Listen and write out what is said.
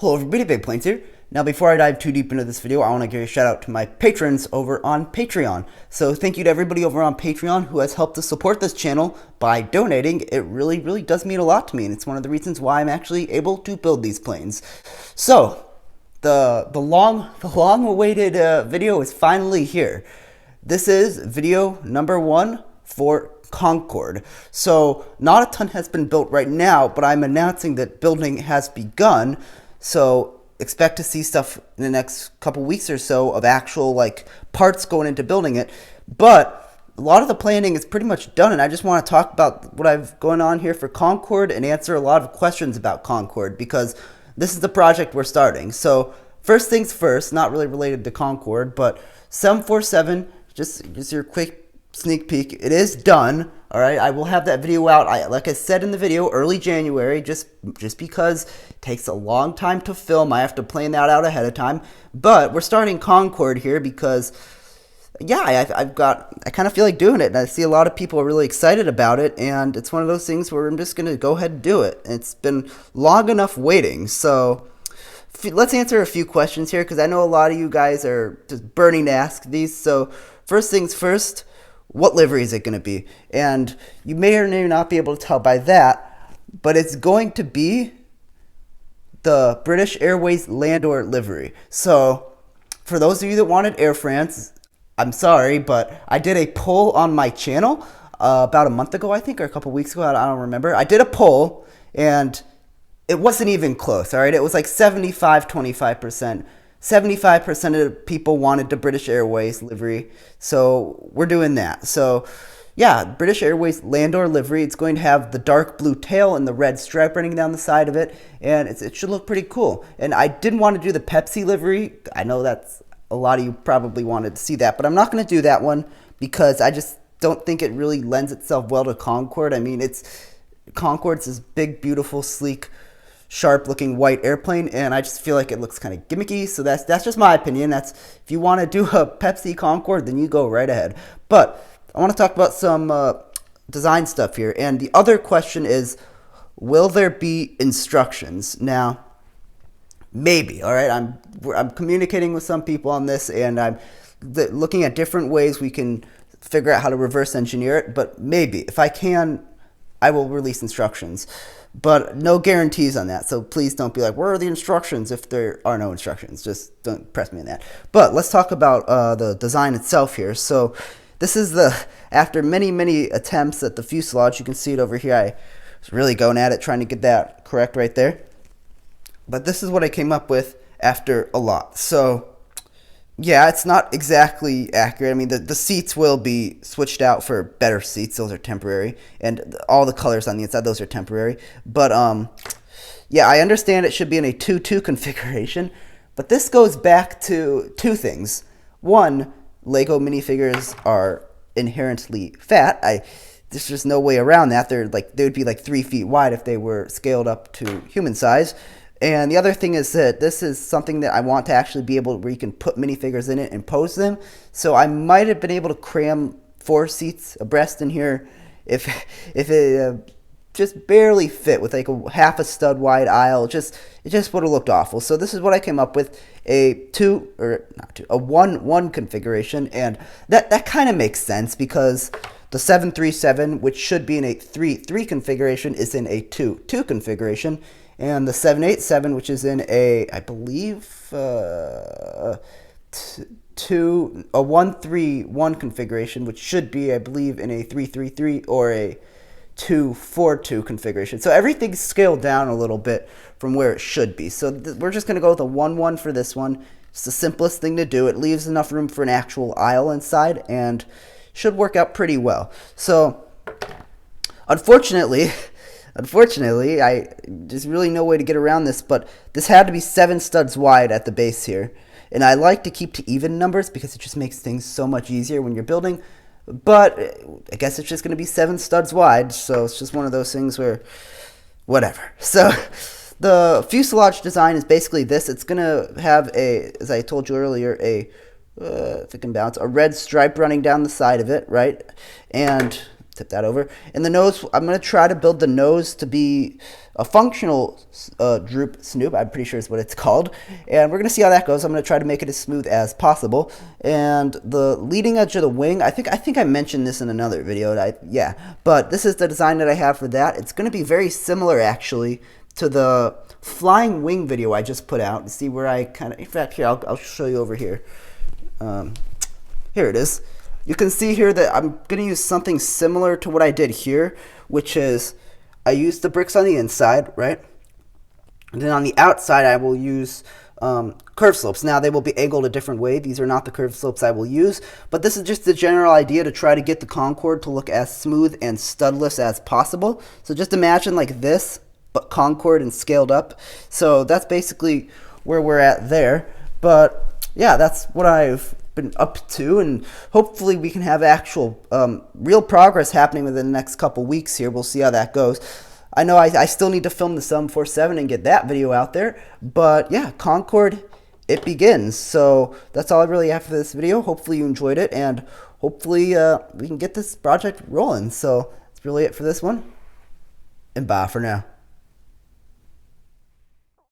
Hello everybody, Big Plains here. Now before I dive too deep into this video, I want to give a shout out to my patrons over on Patreon. So thank you to everybody over on Patreon who has helped to support this channel by donating. It really does mean a lot to me, and it's one of the reasons why I'm actually able to build these planes. So the long awaited video is finally here. This is video number 1 for Concorde. So not a ton has been built right now, but I'm announcing that building has begun. So expect to see stuff in the next couple weeks or so of actual parts going into building it. But a lot of the planning is pretty much done, and I just want to talk about what I've going on here for Concorde and answer a lot of questions about Concorde, because this is the project we're starting. So first things first, not really related to Concorde, but 747, just your quick sneak peek, it is done. All right, I will have that video out, like I said in the video, early January, just because it takes a long time to film. I have to plan that out ahead of time. But we're starting Concorde here because, yeah, I kind of feel like doing it, and I see a lot of people are really excited about it, and it's one of those things where I'm just going to go ahead and do it. It's been long enough waiting, so let's answer a few questions here, because I know a lot of you guys are just burning to ask these. So first things first, what livery is it going to be? And you may or may not be able to tell by that, but it's going to be the British Airways Landor livery. So for those of you that wanted Air France, I'm sorry, but I did a poll on my channel about a month ago, I think, or a couple weeks ago. I don't remember. I did a poll, and it wasn't even close, all right? It was like 75-25%. 75% of the people wanted the British Airways livery, so we're doing that. So yeah, British Airways Landor livery. It's going to have the dark blue tail and the red stripe running down the side of it, and it should look pretty cool. And I didn't want to do the Pepsi livery. I know that's a lot of you probably wanted to see that, but I'm not going to do that one because I just don't think it really lends itself well to Concorde. I mean, Concorde's this big, beautiful, sleek, sharp-looking white airplane, and I just feel like it looks kind of gimmicky. So that's just my opinion. If you want to do a Pepsi Concorde, then you go right ahead. But I want to talk about some design stuff here. And the other question is, will there be instructions? Now, maybe. All right, I'm communicating with some people on this, and I'm looking at different ways we can figure out how to reverse engineer it. But maybe, if I can, I will release instructions. But no guarantees on that, so please don't be like, where are the instructions, if there are no instructions. Just don't press me on that. But let's talk about the design itself here. So this is after many attempts at the fuselage. You can see it over here. I was really going at it, trying to get that correct right there. But this is what I came up with after a lot. So yeah, it's not exactly accurate. I mean, the seats will be switched out for better seats. Those are temporary. And all the colors on the inside, those are temporary. But, yeah, I understand it should be in a 2-2 configuration. But this goes back to two things. One, LEGO minifigures are inherently fat. There's just no way around that. They would be like 3 feet wide if they were scaled up to human size. And the other thing is that this is something that I want to actually be able to, where you can put minifigures in it and pose them. So I might have been able to cram 4 seats abreast in here if it just barely fit with like half a stud wide aisle. It just would have looked awful. So this is what I came up with, a 1-1 configuration, and that kind of makes sense because the 737, which should be in a 3-3 configuration, is in a 2-2 configuration. And the 787, which is in a, I believe, a 1-3-1 configuration, which should be, I believe, in a 3-3-3 or a 2-4-2 configuration. So everything's scaled down a little bit from where it should be. So we're just going to go with a 1-1 for this one. It's the simplest thing to do. It leaves enough room for an actual aisle inside and should work out pretty well. So unfortunately, there's really no way to get around this, but this had to be 7 studs wide at the base here. And I like to keep to even numbers because it just makes things so much easier when you're building. But I guess it's just going to be 7 studs wide, so it's just one of those things where, whatever. So the fuselage design is basically this. It's going to have as I told you earlier, if it can bounce, a red stripe running down the side of it, right? And tip that over. And the nose, I'm going to try to build the nose to be a functional droop snoop. I'm pretty sure is what it's called. And we're going to see how that goes. I'm going to try to make it as smooth as possible. And the leading edge of the wing, I think I mentioned this in another video. But this is the design that I have for that. It's going to be very similar, actually, to the flying wing video I just put out. See where I kind of, in fact, here, I'll show you over here. Here it is. You can see here that I'm going to use something similar to what I did here, which is I used the bricks on the inside, right? And then on the outside, I will use curve slopes. Now, they will be angled a different way. These are not the curve slopes I will use, but this is just the general idea to try to get the Concorde to look as smooth and studless as possible. So just imagine like this, but Concorde and scaled up. So that's basically where we're at there. But yeah, that's what I've been up to, and hopefully we can have actual real progress happening within the next couple weeks here. We'll see how that goes. I know I still need to film the 747 and get that video out there, but yeah, Concorde, it begins. So that's all I really have for this video. Hopefully you enjoyed it, and hopefully we can get this project rolling. So that's really it for this one, and bye for now.